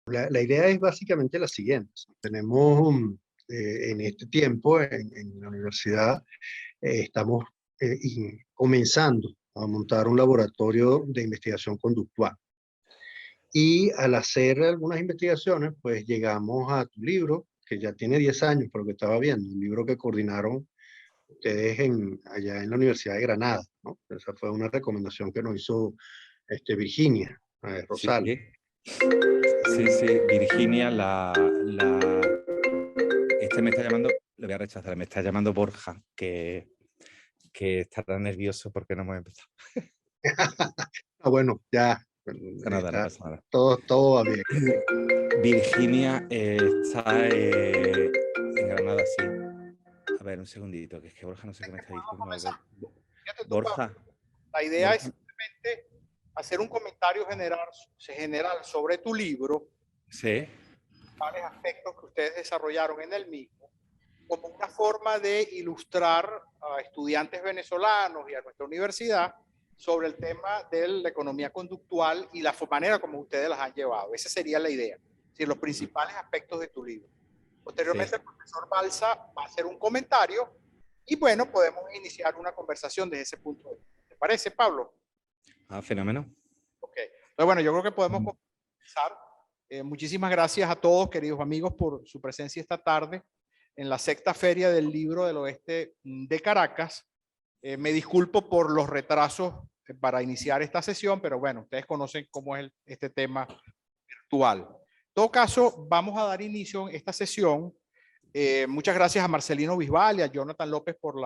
La idea es básicamente la siguiente. Tenemos en este tiempo en la universidad, estamos comenzando a montar un laboratorio de investigación conductual. Y al hacer algunas investigaciones, pues llegamos a tu libro, que ya tiene 10 años, por lo que estaba viendo, un libro que coordinaron ustedes allá en la Universidad de Granada, ¿no? Esa fue una recomendación que nos hizo Virginia Sí, Rosal. sí, sí, Virginia, este me está llamando, le voy a rechazar, me está llamando Borja, que estará nervioso porque no hemos empezado. Ah, bueno, ya, No pasa nada, no pasa nada. todo va bien. Virginia está en Granada, sí. A ver, un segundito, que es que Borja no sé qué me está diciendo. Fíjate tú, Borja. Pablo, la idea es simplemente hacer un comentario general sobre tu libro, Sí. principales aspectos que ustedes desarrollaron en el mismo, como una forma de ilustrar a estudiantes venezolanos y a nuestra universidad sobre el tema de la economía conductual y la manera como ustedes las han llevado. Esa sería la idea, es decir, los principales aspectos de tu libro. Posteriormente, sí, el profesor Balsa va a hacer un comentario y bueno, podemos iniciar una conversación desde ese punto de vista. ¿Te parece, Pablo? Ah, fenómeno. Ok. Entonces, bueno, yo creo que podemos comenzar. Muchísimas gracias a todos, queridos amigos, por su presencia esta tarde en la sexta feria del libro del oeste de Caracas. Me disculpo por los retrasos para iniciar esta sesión, pero bueno, ustedes conocen cómo es este tema virtual. En todo caso, vamos a dar inicio a esta sesión. Muchas gracias a Marcelino Bisbal y a Jonathan López por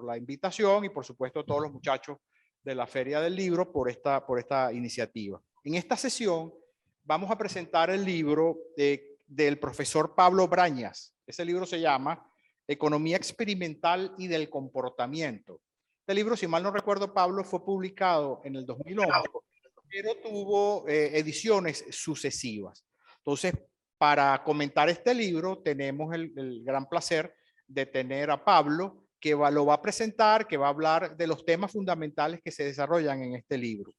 la invitación y por supuesto a todos los muchachos de la Feria del Libro por esta iniciativa. En esta sesión vamos a presentar el libro del profesor Pablo Brañas. Ese libro se llama Economía Experimental y del Comportamiento. Este libro, si mal no recuerdo, Pablo, fue publicado en el 2011, pero tuvo ediciones sucesivas. Entonces, para comentar este libro, tenemos el gran placer de tener a Pablo, que lo va a presentar, que va a hablar de los temas fundamentales que se desarrollan en este libro.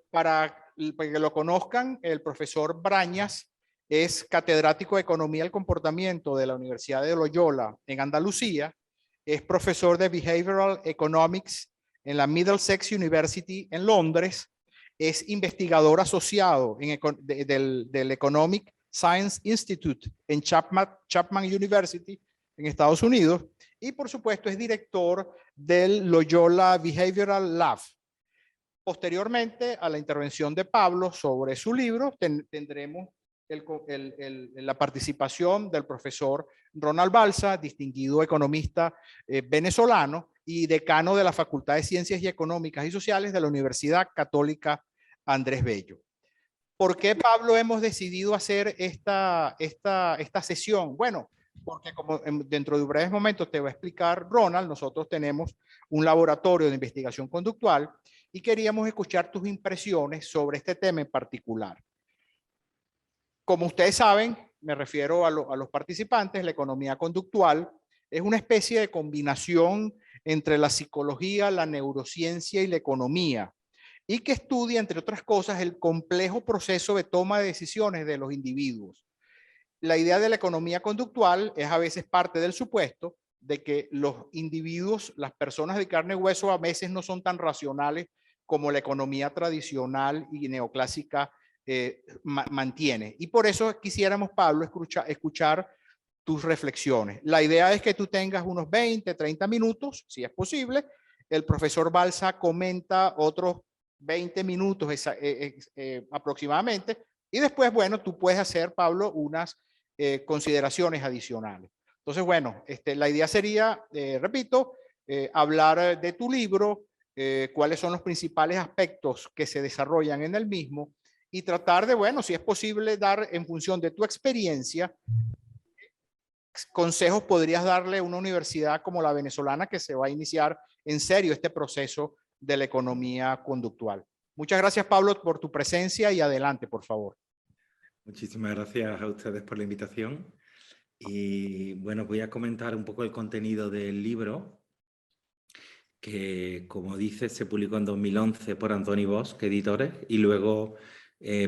Para que lo conozcan, el profesor Brañas es catedrático de Economía del Comportamiento de la Universidad de Loyola en Andalucía, es profesor de Behavioral Economics en la Middlesex University en Londres, es investigador asociado del Economic Science Institute en Chapman University en Estados Unidos y por supuesto es director del Loyola Behavioral Lab. Posteriormente a la intervención de Pablo sobre su libro, tendremos la participación del profesor Ronald Balsa, distinguido economista venezolano y decano de la Facultad de Ciencias y Económicas y Sociales de la Universidad Católica Andrés Bello. ¿Por qué, Pablo, hemos decidido hacer esta sesión? Bueno, porque como dentro de breves momentos te va a explicar Ronald, nosotros tenemos un laboratorio de investigación conductual y queríamos escuchar tus impresiones sobre este tema en particular. Como ustedes saben, me refiero a los participantes, la economía conductual es una especie de combinación entre la psicología, la neurociencia y la economía, y que estudia, entre otras cosas, el complejo proceso de toma de decisiones de los individuos. La idea de la economía conductual es a veces parte del supuesto de que los individuos, las personas de carne y hueso, a veces no son tan racionales como la economía tradicional y neoclásica mantiene. Y por eso quisiéramos, Pablo, escuchar tus reflexiones. La idea es que tú tengas unos 20, 30 minutos, si es posible. El profesor Balsa comenta otros 20 minutos aproximadamente. Y después, bueno, tú puedes hacer, Pablo, unas consideraciones adicionales. Entonces, bueno, la idea sería, repito, hablar de tu libro, cuáles son los principales aspectos que se desarrollan en el mismo y tratar de, bueno, si es posible, dar en función de tu experiencia, consejos podrías darle a una universidad como la venezolana que se va a iniciar en serio este proceso de la economía conductual. Muchas gracias, Pablo, por tu presencia y adelante, por favor. Muchísimas gracias a ustedes por la invitación. Y bueno, voy a comentar un poco el contenido del libro, que como dice, se publicó en 2011 por Antoni Bosch, Editores, y luego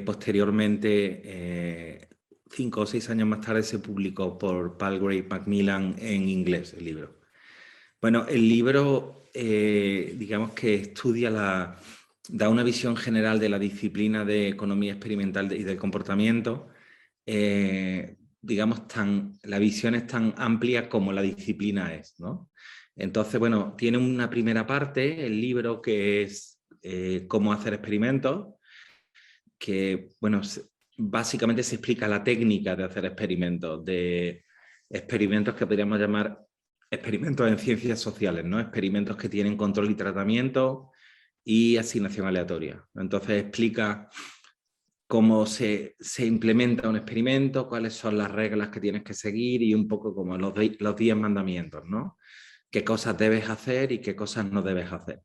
Posteriormente, 5 o 6 años más tarde, se publicó por Palgrave Macmillan en inglés el libro. Bueno, el libro, digamos que da una visión general de la disciplina de economía experimental y del comportamiento. Digamos, la visión es tan amplia como la disciplina es, ¿no? Entonces, bueno, tiene una primera parte, el libro, que es cómo hacer experimentos, que, bueno, básicamente se explica la técnica de hacer experimentos que podríamos llamar experimentos en ciencias sociales, ¿no? Experimentos que tienen control y tratamiento y asignación aleatoria. Entonces explica cómo se implementa un experimento, cuáles son las reglas que tienes que seguir y un poco como los 10 mandamientos, ¿no? Qué cosas debes hacer y qué cosas no debes hacer.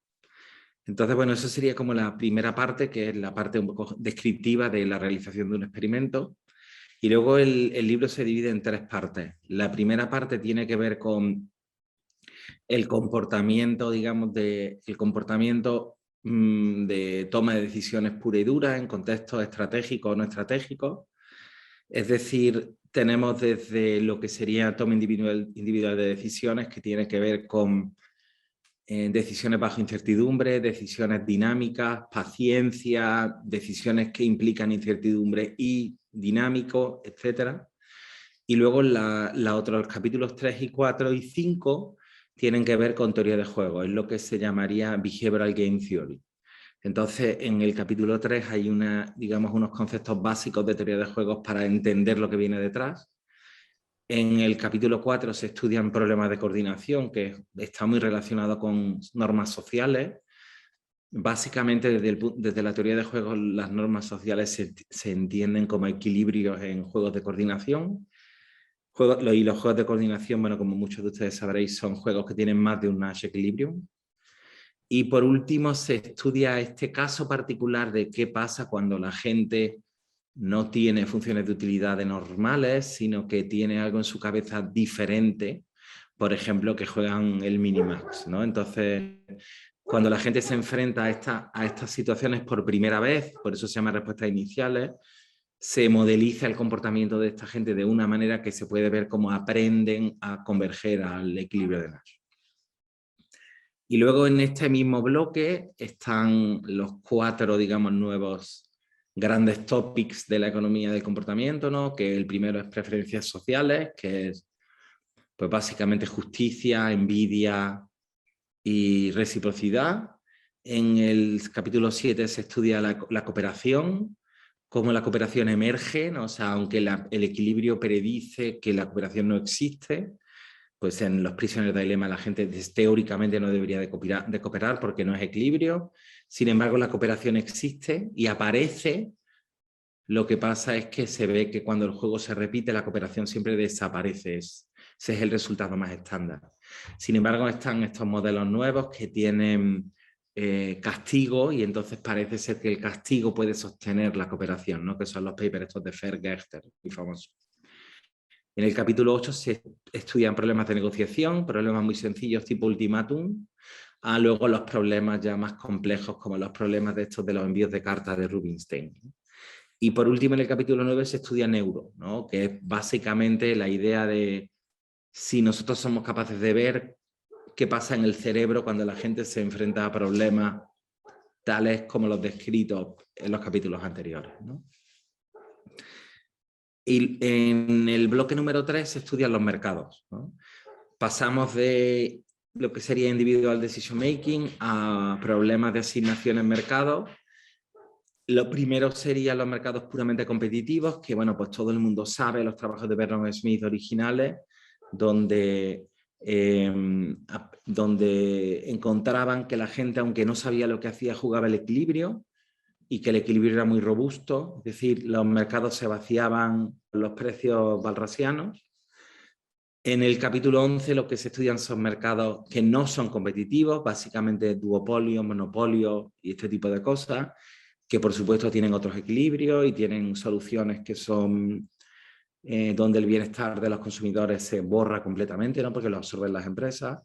Entonces, bueno, eso sería como la primera parte, que es la parte un poco descriptiva de la realización de un experimento. Y luego el libro se divide en 3 partes. La primera parte tiene que ver con el comportamiento, digamos, de toma de decisiones pura y dura en contextos estratégicos o no estratégicos. Es decir, tenemos desde lo que sería toma individual de decisiones, que tiene que ver con decisiones bajo incertidumbre, decisiones dinámicas, paciencia, decisiones que implican incertidumbre y dinámico, etc. Y luego los capítulos 3 y 4 y 5 tienen que ver con teoría de juego, es lo que se llamaría Behavioral Game Theory. Entonces, en el capítulo 3 hay unos conceptos básicos de teoría de juegos para entender lo que viene detrás. En el capítulo 4 se estudian problemas de coordinación, que está muy relacionado con normas sociales. Básicamente, desde la teoría de juegos, las normas sociales se entienden como equilibrios en juegos de coordinación. Y los juegos de coordinación, bueno, como muchos de ustedes sabréis, son juegos que tienen más de un Nash Equilibrium. Y por último, se estudia este caso particular de qué pasa cuando la gente no tiene funciones de utilidad normales, sino que tiene algo en su cabeza diferente, por ejemplo, que juegan el Minimax, ¿no? Entonces, cuando la gente se enfrenta a estas situaciones por primera vez, por eso se llama respuestas iniciales, se modeliza el comportamiento de esta gente de una manera que se puede ver cómo aprenden a converger al equilibrio de Nash. Y luego en este mismo bloque están los 4, digamos, nuevos grandes topics de la economía del comportamiento, ¿no? Que el primero es preferencias sociales, que es pues básicamente justicia, envidia y reciprocidad. En el capítulo 7 se estudia la cooperación, cómo la cooperación emerge, ¿no? O sea, aunque el equilibrio predice que la cooperación no existe, pues en los Prisoner Dilemma la gente teóricamente no debería de cooperar porque no es equilibrio. Sin embargo, la cooperación existe y aparece. Lo que pasa es que se ve que cuando el juego se repite, la cooperación siempre desaparece. Ese es el resultado más estándar. Sin embargo, están estos modelos nuevos que tienen castigo, y entonces parece ser que el castigo puede sostener la cooperación, ¿no? Que son los papers estos de Fer-Gechter, muy famosos. En el capítulo 8 se estudian problemas de negociación, problemas muy sencillos tipo ultimátum, a luego los problemas ya más complejos, como los problemas de los envíos de cartas de Rubinstein. Y por último, en el capítulo 9 se estudia neuro, ¿no? Que es básicamente la idea de si nosotros somos capaces de ver qué pasa en el cerebro cuando la gente se enfrenta a problemas tales como los descritos en los capítulos anteriores, ¿no? Y en el bloque número 3 se estudian los mercados, ¿no? Pasamos de lo que sería individual decision making a problemas de asignación en mercados. Lo primero serían los mercados puramente competitivos, que bueno, pues todo el mundo sabe los trabajos de Vernon Smith originales, donde encontraban que la gente, aunque no sabía lo que hacía, jugaba el equilibrio, y que el equilibrio era muy robusto, es decir, los mercados se vaciaban los precios balrasianos. En el capítulo 11 lo que se estudian son mercados que no son competitivos, básicamente duopolio, monopolio y este tipo de cosas, que por supuesto tienen otros equilibrios y tienen soluciones que son donde el bienestar de los consumidores se borra completamente, ¿no? Porque lo absorben las empresas.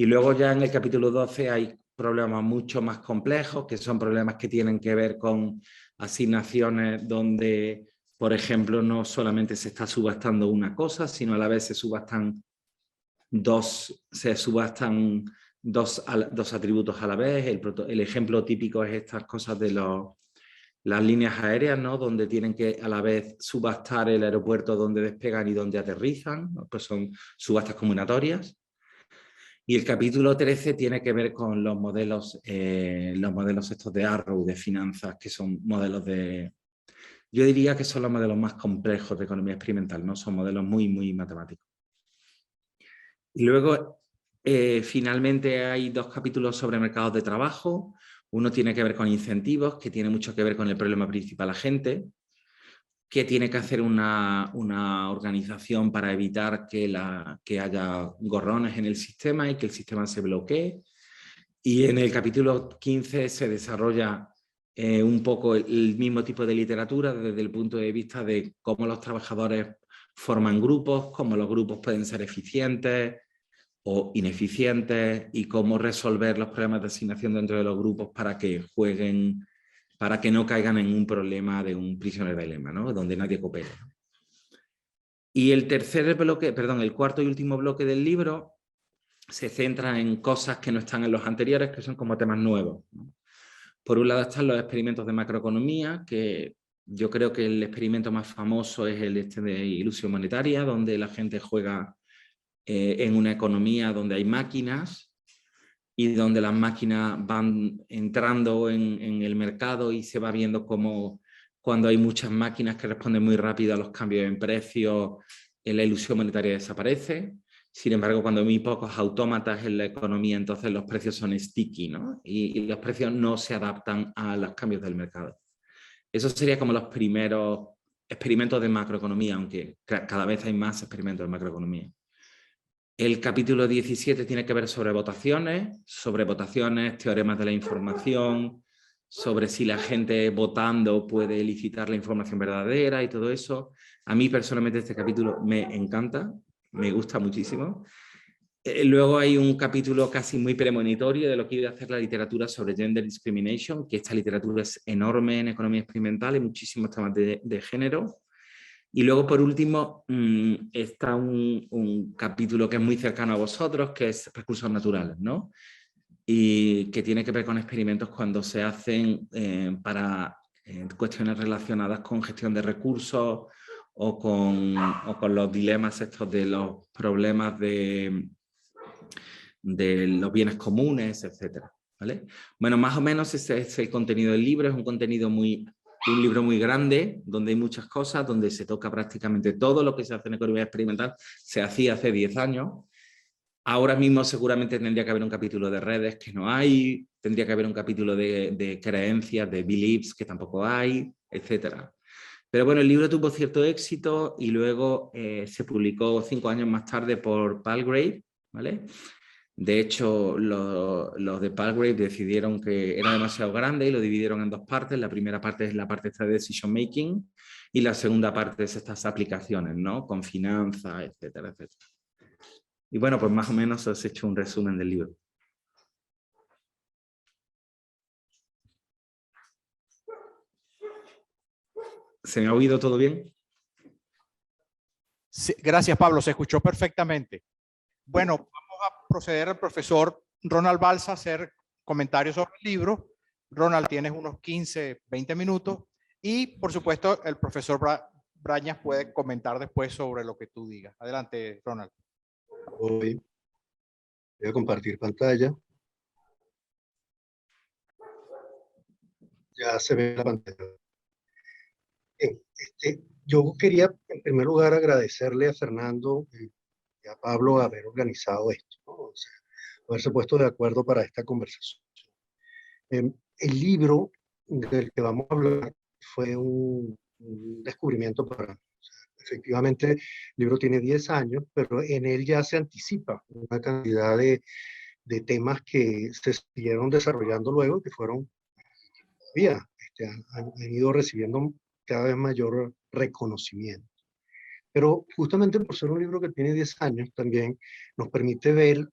Y luego ya en el capítulo 12 hay problemas mucho más complejos, que son problemas que tienen que ver con asignaciones donde, por ejemplo, no solamente se está subastando una cosa, sino a la vez se subastan dos atributos a la vez. El ejemplo típico es estas cosas de las líneas aéreas, ¿no? Donde tienen que a la vez subastar el aeropuerto donde despegan y donde aterrizan, ¿no? Pues son subastas combinatorias. Y el capítulo 13 tiene que ver con los modelos estos de Arrow, de finanzas, que son modelos yo diría que son los modelos más complejos de economía experimental, ¿no? Son modelos muy, muy matemáticos. Y luego, finalmente, hay 2 capítulos sobre mercados de trabajo. Uno tiene que ver con incentivos, que tiene mucho que ver con el problema principal agente, que tiene que hacer una organización para evitar que haya gorrones en el sistema y que el sistema se bloquee. Y en el capítulo 15 se desarrolla un poco el mismo tipo de literatura desde el punto de vista de cómo los trabajadores forman grupos, cómo los grupos pueden ser eficientes o ineficientes y cómo resolver los problemas de asignación dentro de los grupos para que jueguen, para que no caigan en un problema de un prisoner dilemma, ¿no? Donde nadie coopere. Y el cuarto y último bloque del libro se centra en cosas que no están en los anteriores, que son como temas nuevos, ¿no? Por un lado están los experimentos de macroeconomía, que yo creo que el experimento más famoso es el de ilusión monetaria, donde la gente juega en una economía donde hay máquinas y donde las máquinas van entrando en el mercado y se va viendo cómo cuando hay muchas máquinas que responden muy rápido a los cambios en precios, la ilusión monetaria desaparece. Sin embargo, cuando hay muy pocos autómatas en la economía, entonces los precios son sticky, ¿no? Y los precios no se adaptan a los cambios del mercado. Eso sería como los primeros experimentos de macroeconomía, aunque cada vez hay más experimentos de macroeconomía. El capítulo 17 tiene que ver sobre votaciones, teoremas de la información, sobre si la gente votando puede elicitar la información verdadera y todo eso. A mí personalmente este capítulo me encanta, me gusta muchísimo. Luego hay un capítulo casi muy premonitorio de lo que iba a hacer la literatura sobre gender discrimination, que esta literatura es enorme en economía experimental y muchísimos temas de género. Y luego, por último, está un capítulo que es muy cercano a vosotros, que es recursos naturales, ¿no? Y que tiene que ver con experimentos cuando se hacen para cuestiones relacionadas con gestión de recursos o con los dilemas estos de los problemas de los bienes comunes, etcétera, ¿vale? Bueno, más o menos ese es el contenido del libro. Es un libro muy grande, donde hay muchas cosas, donde se toca prácticamente todo lo que se hace en economía experimental, se hacía hace 10 años. Ahora mismo seguramente tendría que haber un capítulo de redes que no hay, tendría que haber un capítulo de creencias, de beliefs que tampoco hay, etcétera. Pero bueno, el libro tuvo cierto éxito y luego se publicó 5 años más tarde por Palgrave, ¿vale? De hecho, los de Palgrave decidieron que era demasiado grande y lo dividieron en 2 partes. La primera parte es la parte esta de decision making y la segunda parte es estas aplicaciones, ¿no? Con finanzas, etcétera, etcétera. Y bueno, pues más o menos os he hecho un resumen del libro. ¿Se me ha oído todo bien? Sí, gracias, Pablo. Se escuchó perfectamente. Bueno, vamos a proceder al profesor Ronald Balsa a hacer comentarios sobre el libro. Ronald, tienes unos 15, 20 minutos. Y, por supuesto, el profesor Brañas puede comentar después sobre lo que tú digas. Adelante, Ronald. Voy a compartir pantalla. Ya se ve la pantalla. Yo quería, en primer lugar, agradecerle a Fernando y a Pablo haber organizado esto, ¿no? O sea, haberse puesto de acuerdo para esta conversación. El libro del que vamos a hablar fue un descubrimiento para mí. O sea, efectivamente, el libro tiene 10 años, pero en él ya se anticipa una cantidad de temas que se siguieron desarrollando luego y que fueron todavía han ido recibiendo cada vez mayor reconocimiento. Pero justamente por ser un libro que tiene 10 años, también nos permite ver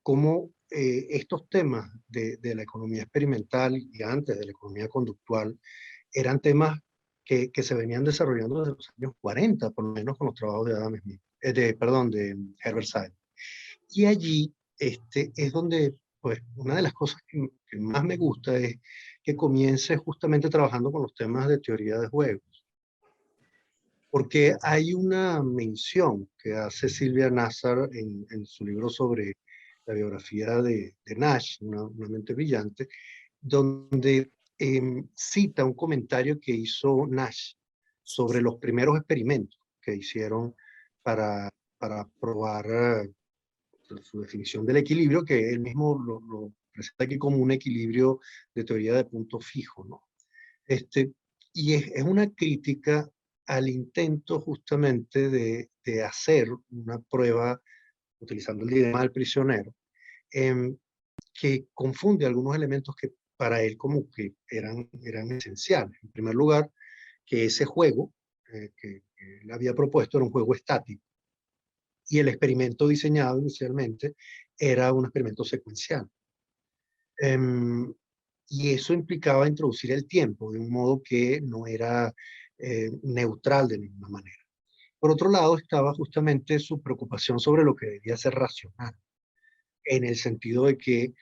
cómo estos temas de la economía experimental y antes de la economía conductual eran temas que se venían desarrollando desde los años 40, por lo menos con los trabajos de Adam Smith, de Herbert Simon. Y allí es donde, pues, una de las cosas que más me gusta es que comience justamente trabajando con los temas de teoría de juegos. Porque hay una mención que hace Sylvia Nasar en su libro sobre la biografía de Nash, una mente brillante, donde cita un comentario que hizo Nash sobre los primeros experimentos que hicieron para probar su definición del equilibrio, que él mismo lo presenta aquí como un equilibrio de teoría de punto fijo, ¿no? Y es una crítica al intento justamente de hacer una prueba utilizando el dilema del prisionero, que confunde algunos elementos que para él como que eran esenciales. En primer lugar, que ese juego que él había propuesto era un juego estático y el experimento diseñado inicialmente era un experimento secuencial. Y eso implicaba introducir el tiempo de un modo que no era neutral de ninguna manera. Por otro lado, estaba justamente su preocupación sobre lo que debía ser racional, en el sentido de que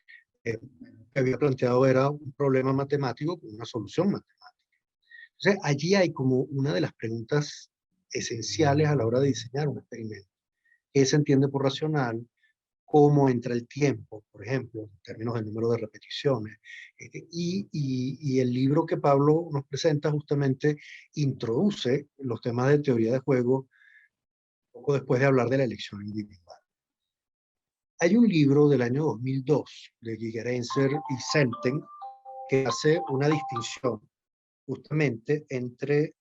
lo que había planteado era un problema matemático con una solución matemática. Entonces, allí hay como una de las preguntas esenciales a la hora de diseñar un experimento. ¿Qué se entiende por racional? ¿Cómo entra el tiempo, por ejemplo, en términos del número de repeticiones? Y el libro que Pablo nos presenta justamente introduce los temas de teoría de juego poco después de hablar de la elección individual. Hay un libro del año 2002 de Gigerenzer y Selten que hace una distinción justamente entre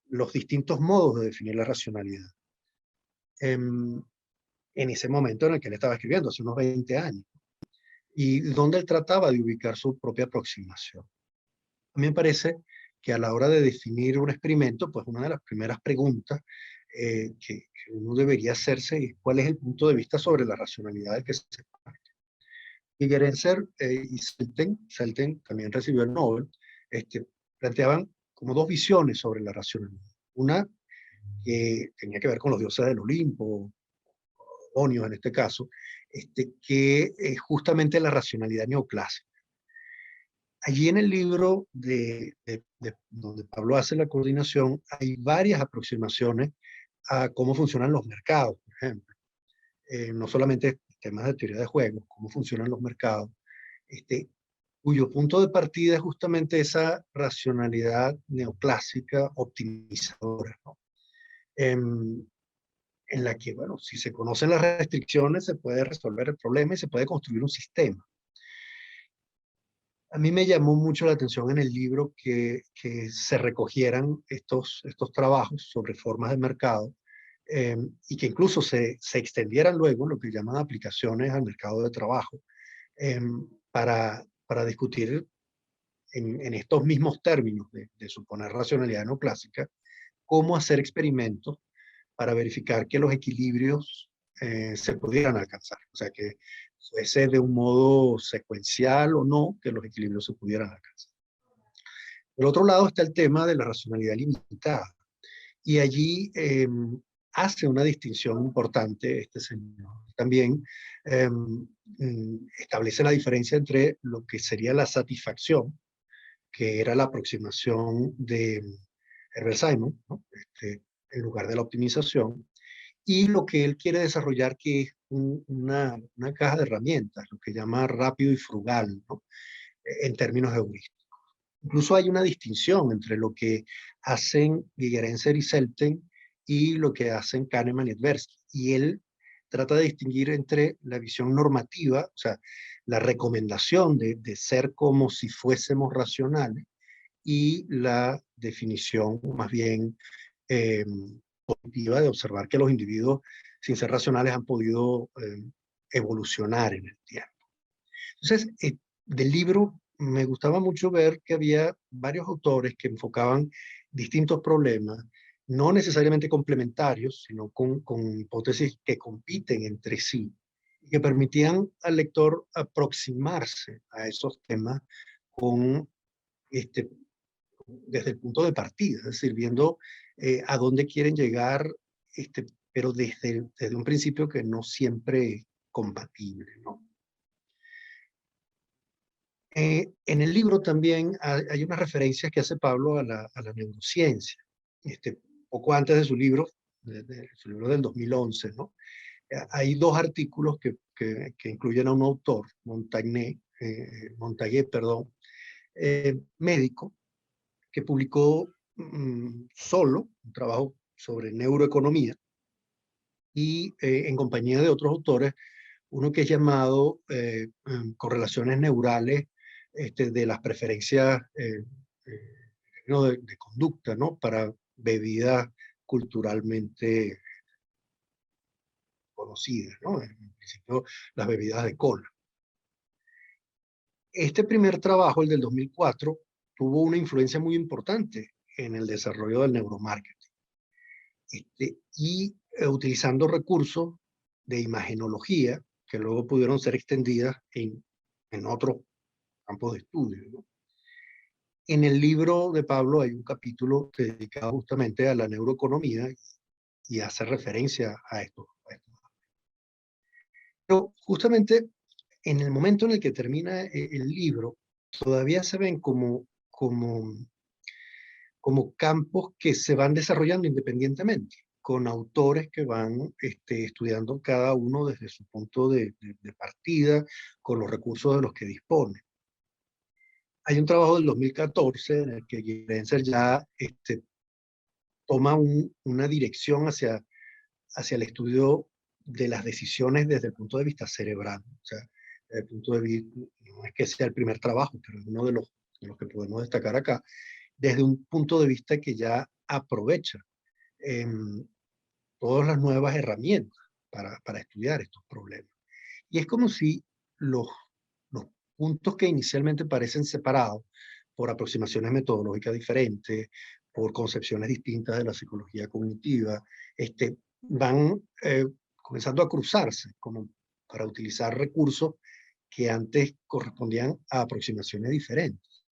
los distintos modos de definir la racionalidad. En ese momento en el que él estaba escribiendo, hace unos 20 años, y donde él trataba de ubicar su propia aproximación. A mí me parece que a la hora de definir un experimento, pues una de las primeras preguntas que uno debería hacerse es cuál es el punto de vista sobre la racionalidad de que se parte. Y Gerenzer y Selten también recibió el Nobel, planteaban como dos visiones sobre la racionalidad. Una que tenía que ver con los dioses del Olimpo, Onios en este caso, que es justamente la racionalidad neoclásica. Allí en el libro donde Pablo hace la coordinación, hay varias aproximaciones a cómo funcionan los mercados, por ejemplo. No solamente temas de teoría de juegos, cómo funcionan los mercados, cuyo punto de partida es justamente esa racionalidad neoclásica optimizadora, ¿no? En la que, bueno, si se conocen las restricciones, se puede resolver el problema y se puede construir un sistema. A mí me llamó mucho la atención en el libro que se recogieran estos trabajos sobre formas de mercado y que incluso se extendieran luego lo que llaman aplicaciones al mercado de trabajo para discutir en estos mismos términos de suponer racionalidad no clásica, cómo hacer experimentos para verificar que los equilibrios se pudieran alcanzar. O sea, que fuese de un modo secuencial o no, que los equilibrios se pudieran alcanzar. Por otro lado está el tema de la racionalidad limitada. Y allí hace una distinción importante este señor. También establece la diferencia entre lo que sería la satisfacción, que era la aproximación de Herbert Simon, ¿no? En lugar de la optimización, y lo que él quiere desarrollar, que es una caja de herramientas, lo que llama rápido y frugal, ¿no? En términos heurísticos. Incluso hay una distinción entre lo que hacen Gigerenzer y Selten y lo que hacen Kahneman y Tversky. Y él trata de distinguir entre la visión normativa, o sea, la recomendación de ser como si fuésemos racionales, y la definición más bien positiva de observar que los individuos, sin ser racionales, han podido evolucionar en el tiempo. Entonces, del libro me gustaba mucho ver que había varios autores que enfocaban distintos problemas, no necesariamente complementarios, sino con hipótesis que compiten entre sí que permitían al lector aproximarse a esos temas con, desde el punto de partida, es decir, viendo a dónde quieren llegar, pero desde un principio que no siempre es compatible, ¿no? En el libro también hay unas referencias que hace Pablo a la neurociencia. Poco antes de su libro, de su libro del 2011, ¿no? Hay dos artículos que incluyen a un autor, Montaguet, perdón, médico, que publicó solo un trabajo sobre neuroeconomía y en compañía de otros autores, uno que es llamado Correlaciones Neurales de las preferencias de conducta, ¿no? Para bebidas culturalmente conocidas, ¿no? En principio, las bebidas de cola. Este primer trabajo, el del 2004, tuvo una influencia muy importante en el desarrollo del neuromarketing. Utilizando recursos de imagenología que luego pudieron ser extendidas en otros campos de estudio, ¿no? En el libro de Pablo hay un capítulo dedicado justamente a la neuroeconomía y hace referencia a esto. Pero justamente en el momento en el que termina el libro, todavía se ven como campos que se van desarrollando independientemente, con autores que van estudiando cada uno desde su punto de partida, con los recursos de los que dispone. Hay un trabajo del 2014 en el que Gigerenzer ya toma una dirección hacia el estudio de las decisiones desde el punto de vista cerebral. O sea, desde el punto de vista, no es que sea el primer trabajo, pero es uno de los que podemos destacar acá, desde un punto de vista que ya aprovecha todas las nuevas herramientas para estudiar estos problemas. Y es como si los puntos que inicialmente parecen separados por aproximaciones metodológicas diferentes, por concepciones distintas de la psicología cognitiva, van comenzando a cruzarse como para utilizar recursos que antes correspondían a aproximaciones diferentes.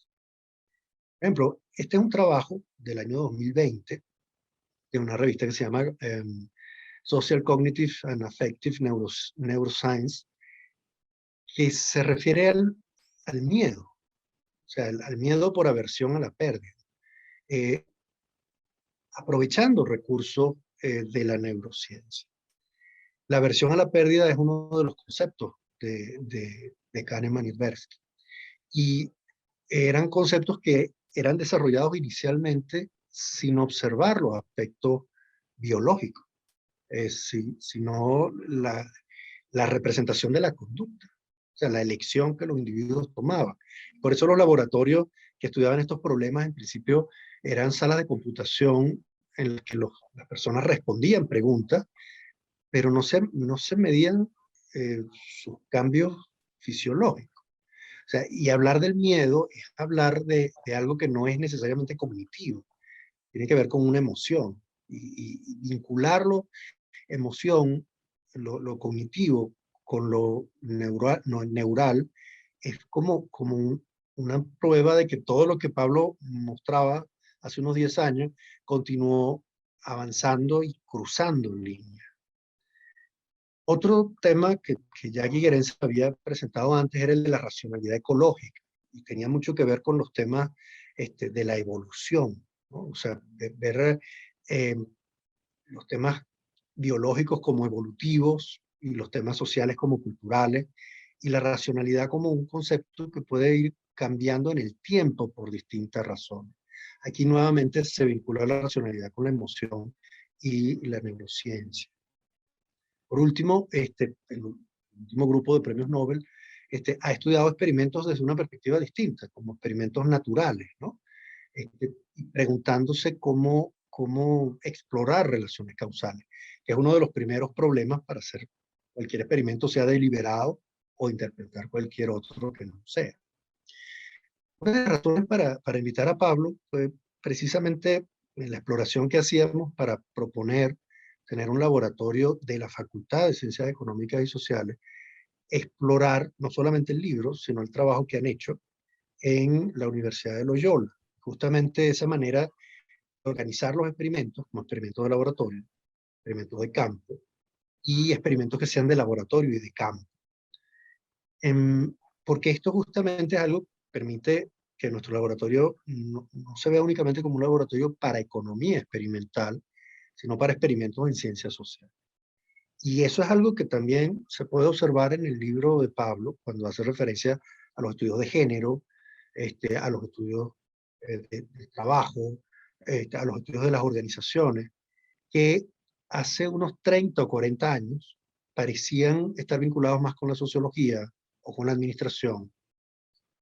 Por ejemplo, este es un trabajo del año 2020 de una revista que se llama Social Cognitive and Affective Neuroscience, que se refiere al miedo, o sea, al miedo por aversión a la pérdida, aprovechando recursos de la neurociencia. La aversión a la pérdida es uno de los conceptos de Kahneman y Tversky, y eran conceptos que eran desarrollados inicialmente sin observar los aspectos biológicos, sino la representación de la conducta, o sea, la elección que los individuos tomaban. Por eso los laboratorios que estudiaban estos problemas en principio eran salas de computación en las que las personas respondían preguntas, pero no se medían sus cambios fisiológicos. O sea, y hablar del miedo es hablar de algo que no es necesariamente cognitivo, tiene que ver con una emoción, y vincularlo, emoción, lo cognitivo, con lo neural, es como una prueba de que todo lo que Pablo mostraba hace unos 10 años continuó avanzando y cruzando en línea. Otro tema que ya Gigerenzer había presentado antes era el de la racionalidad ecológica, y tenía mucho que ver con los temas de la evolución, ¿no? O sea, ver los temas biológicos como evolutivos y los temas sociales como culturales, y la racionalidad como un concepto que puede ir cambiando en el tiempo por distintas razones. Aquí nuevamente se vincula la racionalidad con la emoción y la neurociencia. Por último, el último grupo de premios Nobel ha estudiado experimentos desde una perspectiva distinta, como experimentos naturales, ¿no? Preguntándose cómo explorar relaciones causales, que es uno de los primeros problemas para hacer cualquier experimento, sea deliberado o interpretar cualquier otro que no sea. Una de las razones para invitar a Pablo fue precisamente en la exploración que hacíamos para proponer tener un laboratorio de la Facultad de Ciencias Económicas y Sociales explorar no solamente el libro, sino el trabajo que han hecho en la Universidad de Loyola. Justamente de esa manera de organizar los experimentos, como experimentos de laboratorio, experimentos de campo y experimentos que sean de laboratorio y de campo. Porque esto justamente es algo que permite que nuestro laboratorio no se vea únicamente como un laboratorio para economía experimental, sino para experimentos en ciencias sociales. Y eso es algo que también se puede observar en el libro de Pablo, cuando hace referencia a los estudios de género, a los estudios de trabajo, a los estudios de las organizaciones, que hace unos 30 o 40 años parecían estar vinculados más con la sociología o con la administración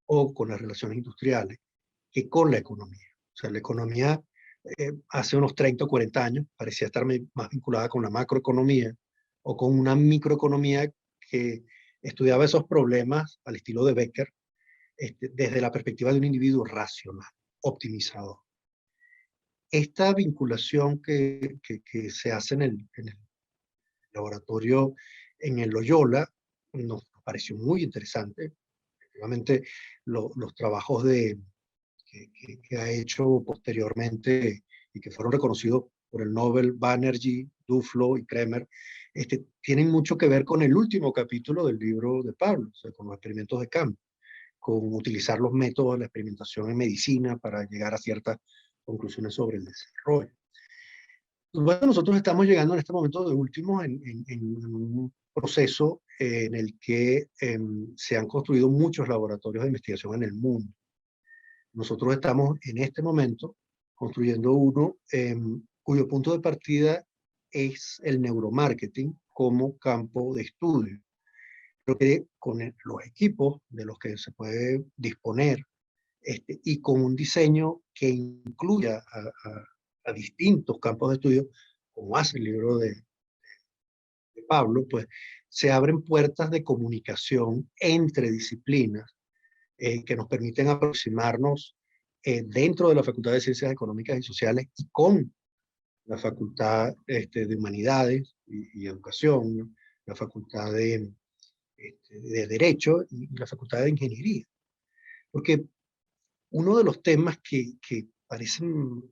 o con las relaciones industriales que con la economía. O sea, la economía hace unos 30 o 40 años parecía estar más vinculada con la macroeconomía o con una microeconomía que estudiaba esos problemas al estilo de Becker desde la perspectiva de un individuo racional, optimizador. Esta vinculación que se hace en el laboratorio en el Loyola nos pareció muy interesante. Efectivamente, los trabajos que ha hecho posteriormente y que fueron reconocidos por el Nobel, Banerjee, Duflo y Kremer, tienen mucho que ver con el último capítulo del libro de Pablo, o sea, con los experimentos de campo, con utilizar los métodos de la experimentación en medicina para llegar a ciertas conclusiones sobre el desarrollo. Bueno, nosotros estamos llegando en este momento de último en un proceso en el que se han construido muchos laboratorios de investigación en el mundo. Nosotros estamos en este momento construyendo uno cuyo punto de partida es el neuromarketing como campo de estudio. Creo que con los equipos de los que se puede disponer y con un diseño que incluya a distintos campos de estudio, como hace el libro de Pablo, pues se abren puertas de comunicación entre disciplinas que nos permiten aproximarnos dentro de la Facultad de Ciencias Económicas y Sociales y con la Facultad de Humanidades y Educación, ¿no? La Facultad de Derecho y la Facultad de Ingeniería. Porque uno de los temas que parecen,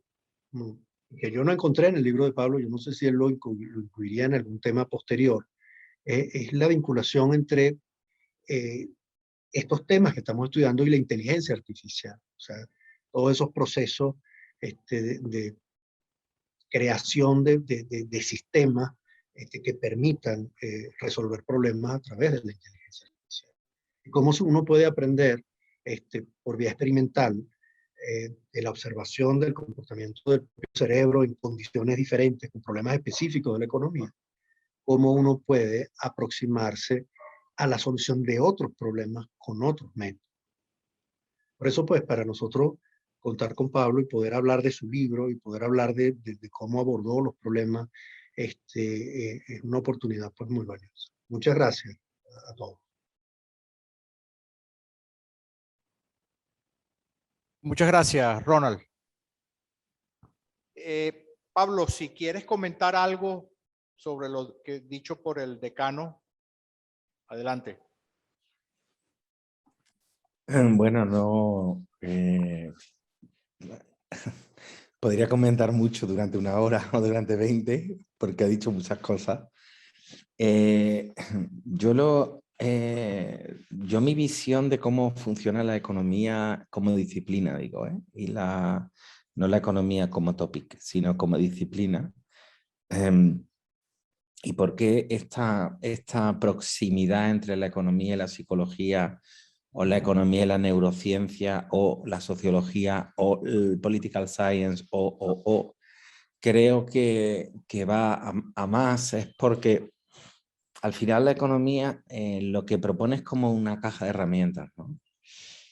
que yo no encontré en el libro de Pablo, yo no sé si él lo incluiría en algún tema posterior, es la vinculación entre estos temas que estamos estudiando y la inteligencia artificial. O sea, todos esos procesos de creación de sistemas que permitan resolver problemas a través de la inteligencia artificial. Y cómo uno puede aprender por vía experimental de la observación del comportamiento del cerebro en condiciones diferentes, con problemas específicos de la economía, cómo uno puede aproximarse a la solución de otros problemas con otros métodos. Por eso, pues, para nosotros contar con Pablo y poder hablar de su libro y poder hablar de cómo abordó los problemas, es una oportunidad pues muy valiosa. Muchas gracias a todos. Muchas gracias, Ronald. Pablo, si quieres comentar algo sobre lo que dicho por el decano, adelante. Bueno, no podría comentar mucho durante una hora o durante 20, porque ha dicho muchas cosas. Yo mi visión de cómo funciona la economía como disciplina, digo, y no la economía como topic, sino como disciplina. Y por qué esta proximidad entre la economía y la psicología, o la economía y la neurociencia, o la sociología, o el political science, creo que va a más, es porque al final la economía lo que propone es como una caja de herramientas, ¿no?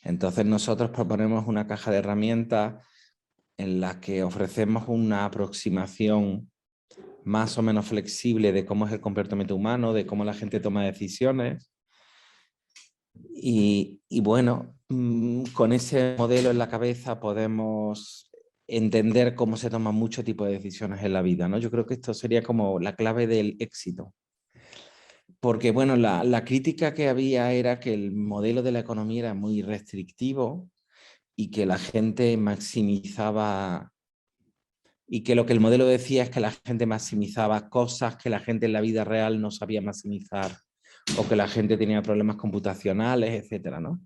Entonces nosotros proponemos una caja de herramientas en la que ofrecemos una aproximación más o menos flexible de cómo es el comportamiento humano, de cómo la gente toma decisiones. Y bueno, con ese modelo en la cabeza podemos entender cómo se toman muchos tipos de decisiones en la vida, ¿no? Yo creo que esto sería como la clave del éxito. Porque, bueno, la crítica que había era que el modelo de la economía era muy restrictivo y que la gente maximizaba, y que lo que el modelo decía es que la gente maximizaba cosas que la gente en la vida real no sabía maximizar, o que la gente tenía problemas computacionales, etcétera, ¿no?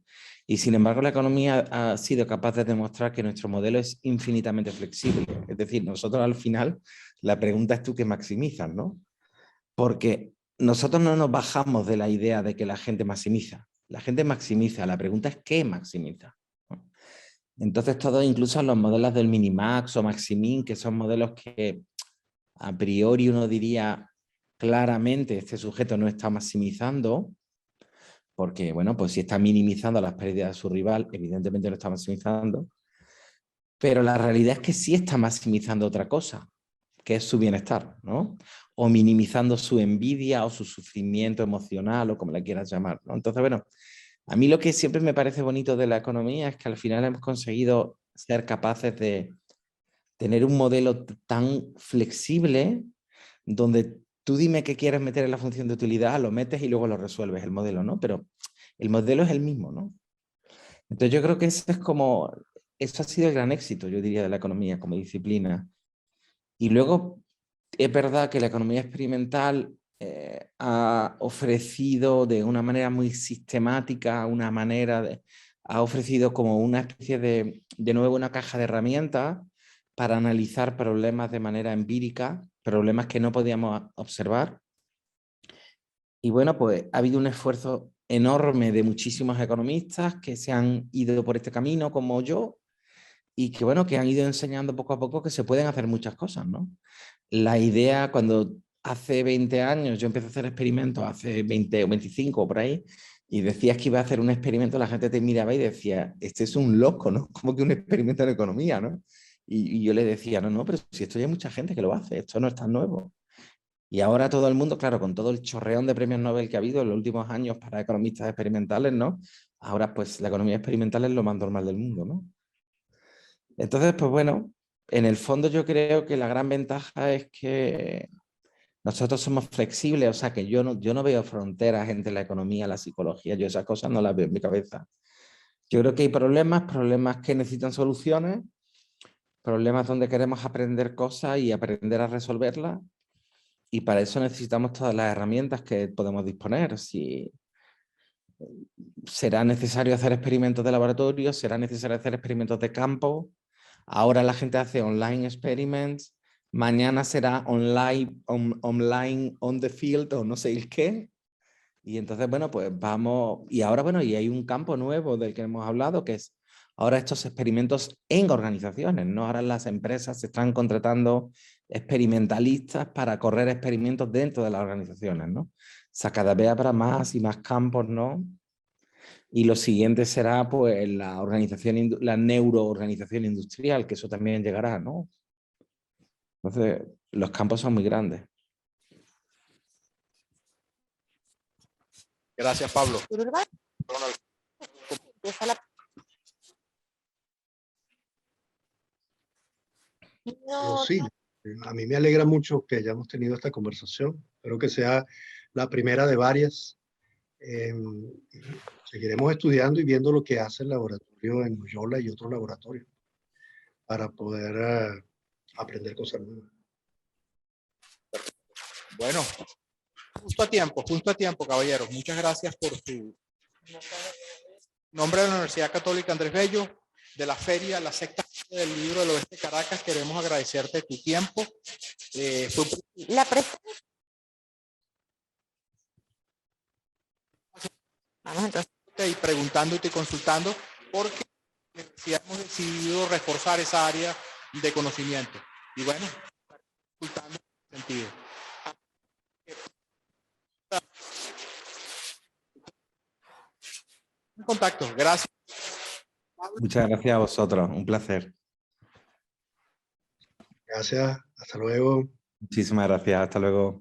Y sin embargo, la economía ha sido capaz de demostrar que nuestro modelo es infinitamente flexible. Es decir, nosotros al final, la pregunta es tú qué maximizas, ¿no? Porque nosotros no nos bajamos de la idea de que la gente maximiza. La gente maximiza, la pregunta es qué maximiza, ¿no? Entonces, todos, incluso los modelos del Minimax o Maximin, que son modelos que a priori uno diría claramente este sujeto no está maximizando, porque, bueno, pues si está minimizando las pérdidas de su rival, evidentemente no está maximizando, pero la realidad es que sí está maximizando otra cosa, que es su bienestar, ¿no? O minimizando su envidia o su sufrimiento emocional o como la quieras llamar, ¿no? Entonces, bueno, a mí lo que siempre me parece bonito de la economía es que al final hemos conseguido ser capaces de tener un modelo tan flexible donde tú dime qué quieres meter en la función de utilidad, lo metes y luego lo resuelves el modelo, ¿no? Pero el modelo es el mismo, ¿no? Entonces yo creo que eso ha sido el gran éxito, yo diría, de la economía como disciplina. Y luego es verdad que la economía experimental ha ofrecido de una manera muy sistemática, ha ofrecido como una especie de nuevo, una caja de herramientas para analizar problemas de manera empírica, problemas que no podíamos observar. Y bueno, pues ha habido un esfuerzo enorme de muchísimos economistas que se han ido por este camino, como yo, y que bueno, que han ido enseñando poco a poco que se pueden hacer muchas cosas, ¿no? La idea, cuando hace 20 años yo empecé a hacer experimentos, hace 20 o 25 por ahí, y decías que iba a hacer un experimento, la gente te miraba y decía, este es un loco, ¿no? Como que un experimento en economía, ¿no? Y yo le decía, no, pero si esto ya hay mucha gente que lo hace, esto no es tan nuevo. Y ahora todo el mundo, claro, con todo el chorreón de premios Nobel que ha habido en los últimos años para economistas experimentales, ¿no? Ahora pues la economía experimental es lo más normal del mundo, ¿no? Entonces, pues bueno, en el fondo yo creo que la gran ventaja es que nosotros somos flexibles, o sea que yo no veo fronteras entre la economía y la psicología, yo esas cosas no las veo en mi cabeza. Yo creo que hay problemas que necesitan soluciones, problemas donde queremos aprender cosas y aprender a resolverlas, y para eso necesitamos todas las herramientas que podemos disponer. Si será necesario hacer experimentos de laboratorio, será necesario hacer experimentos de campo. Ahora la gente hace online experiments, mañana será online on the field o no sé el qué. Y entonces, bueno, pues vamos, y ahora, bueno, y hay un campo nuevo del que hemos hablado, que es ahora estos experimentos en organizaciones, ¿no? Ahora las empresas se están contratando experimentalistas para correr experimentos dentro de las organizaciones, ¿no? O sea, cada vez habrá más y más campos, ¿no? Y lo siguiente será, pues, la neuroorganización industrial, que eso también llegará, ¿no? Entonces, los campos son muy grandes. Gracias, Pablo. Sí, a mí me alegra mucho que hayamos tenido esta conversación. Espero que sea la primera de varias. Seguiremos estudiando y viendo lo que hace el laboratorio en Loyola y otros laboratorios para poder aprender cosas nuevas. Bueno, justo a tiempo, caballeros. Muchas gracias por su nombre de la Universidad Católica Andrés Bello, de la feria, la sexta feria del libro del Oeste de Caracas. Queremos agradecerte tu tiempo. Vamos entonces. Y preguntándote y consultando, porque hemos decidido reforzar esa área de conocimiento. Y bueno, consultando en ese sentido. En contacto. Gracias. Muchas gracias a vosotros, un placer. Gracias, hasta luego. Muchísimas gracias, hasta luego.